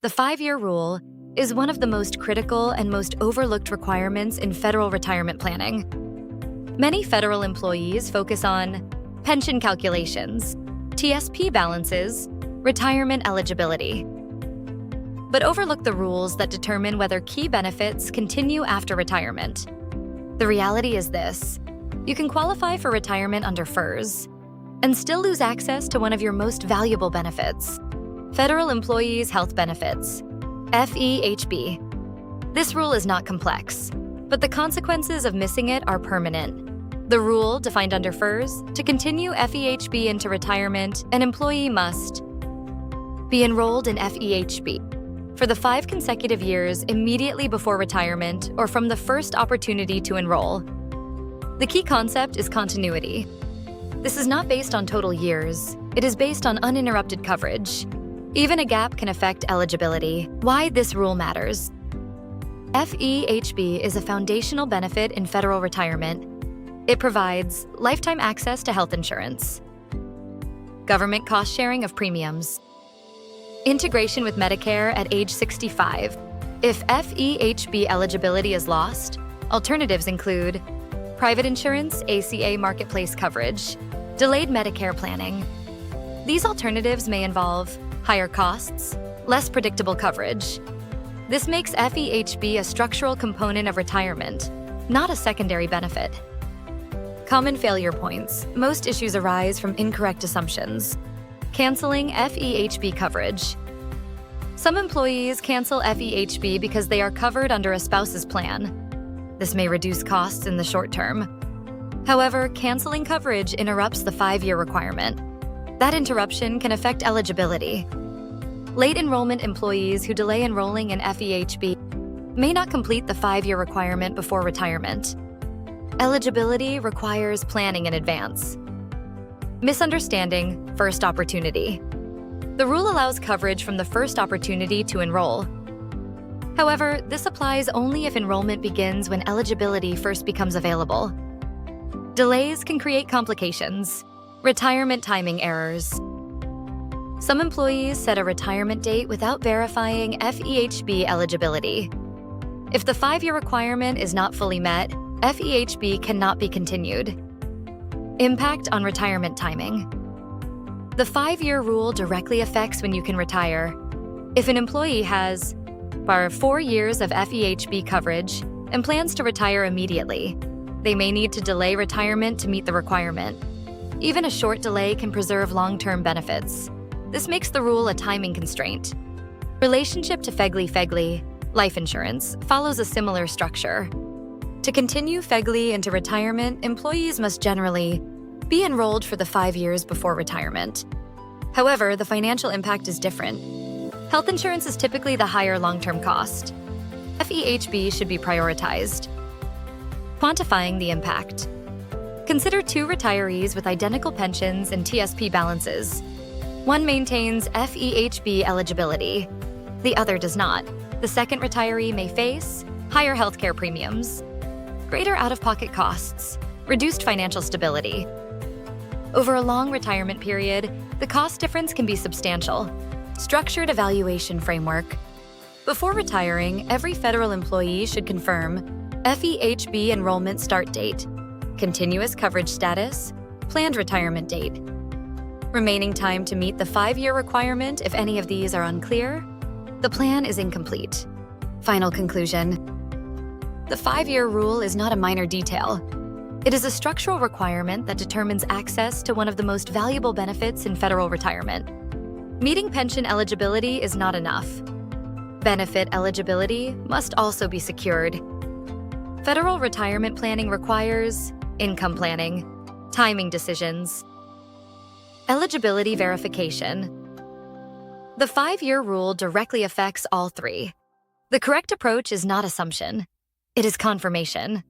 The 5-year rule is one of the most critical and most overlooked requirements in federal retirement planning. Many federal employees focus on pension calculations, TSP balances, retirement eligibility, but overlook the rules that determine whether key benefits continue after retirement. The reality is this: you can qualify for retirement under FERS and still lose access to one of your most valuable benefits, Federal Employees Health Benefits, FEHB. This rule is not complex, but the consequences of missing it are permanent. The rule, defined under FERS, to continue FEHB into retirement, an employee must be enrolled in FEHB for the 5 consecutive years immediately before retirement or from the first opportunity to enroll. The key concept is continuity. This is not based on total years. It is based on uninterrupted coverage. Even a gap can affect eligibility. Why this rule matters. FEHB is a foundational benefit in federal retirement. It provides lifetime access to health insurance, government cost sharing of premiums, integration with Medicare at age 65. If FEHB eligibility is lost, alternatives include private insurance, ACA marketplace coverage, delayed Medicare planning. These alternatives may involve higher costs, less predictable coverage. This makes FEHB a structural component of retirement, not a secondary benefit. Common failure points. Most issues arise from incorrect assumptions. Canceling FEHB coverage. Some employees cancel FEHB because they are covered under a spouse's plan. This may reduce costs in the short term. However, canceling coverage interrupts the 5-year requirement. That interruption can affect eligibility. Late enrollment employees who delay enrolling in FEHB may not complete the 5-year requirement before retirement. Eligibility requires planning in advance. Misunderstanding, first opportunity. The rule allows coverage from the first opportunity to enroll. However, this applies only if enrollment begins when eligibility first becomes available. Delays can create complications. Retirement timing errors. Some employees set a retirement date without verifying FEHB eligibility. If the 5-year requirement is not fully met, FEHB cannot be continued. Impact on retirement timing. The 5-year rule directly affects when you can retire. If an employee has 4 years of FEHB coverage and plans to retire immediately, they may need to delay retirement to meet the requirement. Even a short delay can preserve long-term benefits. This makes the rule a timing constraint. Relationship to FEHB life insurance follows a similar structure. To continue FEHB into retirement, employees must generally be enrolled for the 5 years before retirement. However, the financial impact is different. Health insurance is typically the higher long-term cost. FEHB should be prioritized. Quantifying the impact. Consider 2 retirees with identical pensions and TSP balances. One maintains FEHB eligibility. The other does not. The second retiree may face higher healthcare premiums, greater out-of-pocket costs, reduced financial stability. Over a long retirement period, the cost difference can be substantial. Structured evaluation framework. Before retiring, every federal employee should confirm FEHB enrollment start date, continuous coverage status, planned retirement date. Remaining time to meet the 5-year requirement if any of these are unclear, the plan is incomplete. Final conclusion. The 5-year rule is not a minor detail. It is a structural requirement that determines access to one of the most valuable benefits in federal retirement. Meeting pension eligibility is not enough. Benefit eligibility must also be secured. Federal retirement planning requires income planning, timing decisions, eligibility verification. The 5-year rule directly affects all 3. The correct approach is not assumption. It is confirmation.